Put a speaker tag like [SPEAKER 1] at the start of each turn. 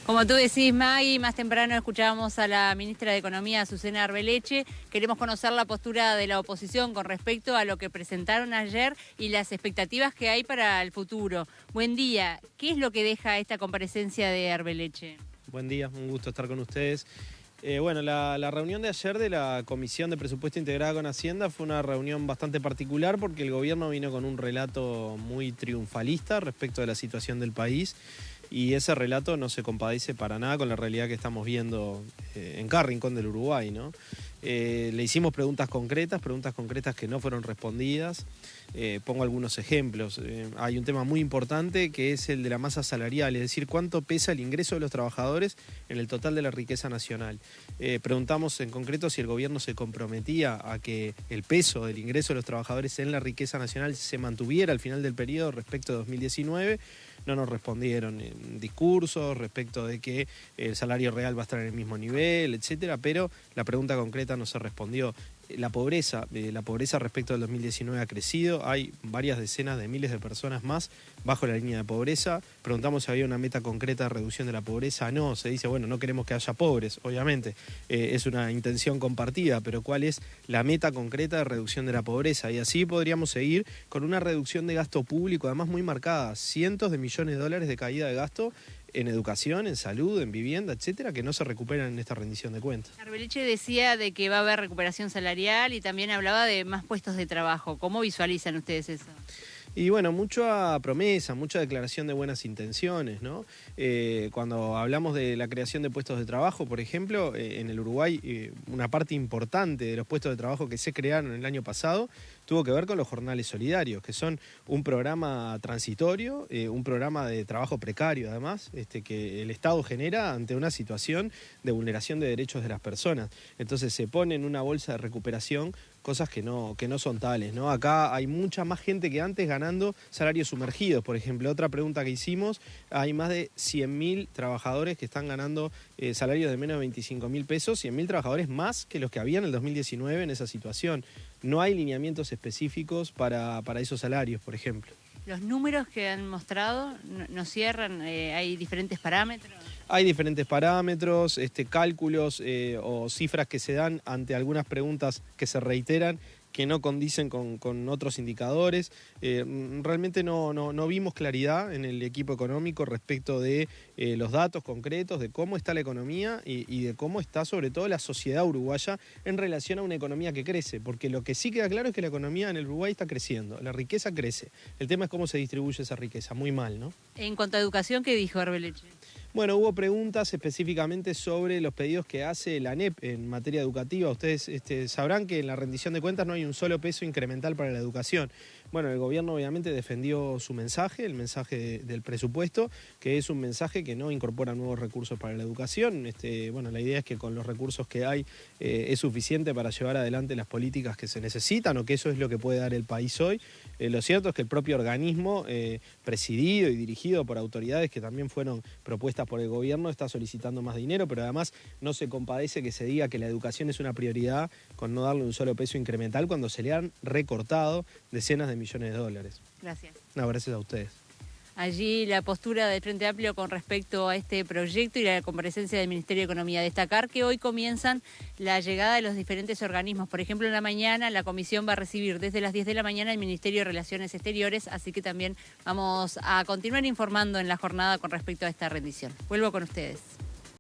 [SPEAKER 1] Como tú decís, Maggie, más temprano escuchábamos a la ministra de Economía, Azucena Arbeleche. Queremos conocer la postura de la oposición con respecto a lo que presentaron ayer y las expectativas que hay para el futuro. Buen día. ¿Qué es lo que deja esta comparecencia de Arbeleche?
[SPEAKER 2] Buen día, un gusto estar con ustedes. Bueno, la reunión de ayer de la Comisión de Presupuesto Integrada con Hacienda fue una reunión bastante particular porque el gobierno vino con un relato muy triunfalista respecto de la situación del país y ese relato no se compadece para nada con la realidad que estamos viendo en cada rincón del Uruguay, ¿no? Le hicimos preguntas concretas que no fueron respondidas. Pongo algunos ejemplos. Hay un tema muy importante que es el de la masa salarial, es decir, cuánto pesa el ingreso de los trabajadores en el total de la riqueza nacional. Preguntamos en concreto si el gobierno se comprometía a que el peso del ingreso de los trabajadores en la riqueza nacional se mantuviera al final del periodo respecto de 2019. No nos respondieron discursos respecto de que el salario real va a estar en el mismo nivel, etcétera, pero la pregunta concreta no se respondió. La pobreza respecto del 2019 ha crecido, hay varias decenas de miles de personas más bajo la línea de pobreza. Preguntamos si había una meta concreta de reducción de la pobreza. No, se dice, bueno, no queremos que haya pobres, obviamente, es una intención compartida, pero ¿cuál es la meta concreta de reducción de la pobreza? Y así podríamos seguir con una reducción de gasto público, además muy marcada, cientos de millones de dólares de caída de gasto en educación, en salud, en vivienda, etcétera, que no se recuperan en esta rendición de cuentas.
[SPEAKER 1] Arbeleche decía de que va a haber recuperación salarial y también hablaba de más puestos de trabajo. ¿Cómo visualizan ustedes eso?
[SPEAKER 2] Y bueno, mucha promesa, mucha declaración de buenas intenciones, ¿no? Cuando hablamos de la creación de puestos de trabajo, por ejemplo, en el Uruguay, una parte importante de los puestos de trabajo que se crearon el año pasado tuvo que ver con los jornales solidarios, que son un programa transitorio, un programa de trabajo precario además, que el Estado genera ante una situación de vulneración de derechos de las personas. Entonces se pone en una bolsa de recuperación cosas que no son tales, ¿no? Acá hay mucha más gente que antes ganando salarios sumergidos, por ejemplo. Otra pregunta que hicimos, hay más de 100.000 trabajadores que están ganando salarios de menos de 25.000 pesos, 100.000 trabajadores más que los que había en el 2019 en esa situación. No hay lineamientos específicos para esos salarios, por ejemplo.
[SPEAKER 1] Los números que han mostrado no cierran, hay diferentes parámetros.
[SPEAKER 2] Hay diferentes parámetros, cálculos o cifras que se dan ante algunas preguntas que se reiteran, que no condicen con otros indicadores. Realmente no vimos claridad en el equipo económico respecto de los datos concretos, de cómo está la economía y de cómo está sobre todo la sociedad uruguaya en relación a una economía que crece, porque lo que sí queda claro es que la economía en el Uruguay está creciendo, la riqueza crece. El tema es cómo se distribuye esa riqueza, muy mal, ¿no?
[SPEAKER 1] En cuanto a educación, ¿qué dijo Arbeleche?
[SPEAKER 2] Bueno, hubo preguntas específicamente sobre los pedidos que hace la ANEP en materia educativa. Ustedes sabrán que en la rendición de cuentas no hay un solo peso incremental para la educación. Bueno, el gobierno obviamente defendió su mensaje, el mensaje del presupuesto, que es un mensaje que no incorpora nuevos recursos para la educación. Bueno, la idea es que con los recursos que hay es suficiente para llevar adelante las políticas que se necesitan o que eso es lo que puede dar el país hoy. Lo cierto es que el propio organismo, presidido y dirigido por autoridades que también fueron propuestas por el gobierno, está solicitando más dinero, pero además no se compadece que se diga que la educación es una prioridad con no darle un solo peso incremental cuando se le han recortado decenas de millones de dólares.
[SPEAKER 1] Gracias.
[SPEAKER 2] No, gracias a ustedes.
[SPEAKER 1] Allí la postura del Frente Amplio con respecto a este proyecto y la comparecencia del Ministerio de Economía. Destacar que hoy comienzan la llegada de los diferentes organismos. Por ejemplo, en la mañana la comisión va a recibir desde las 10 de la mañana el Ministerio de Relaciones Exteriores, así que también vamos a continuar informando en la jornada con respecto a esta rendición. Vuelvo con ustedes.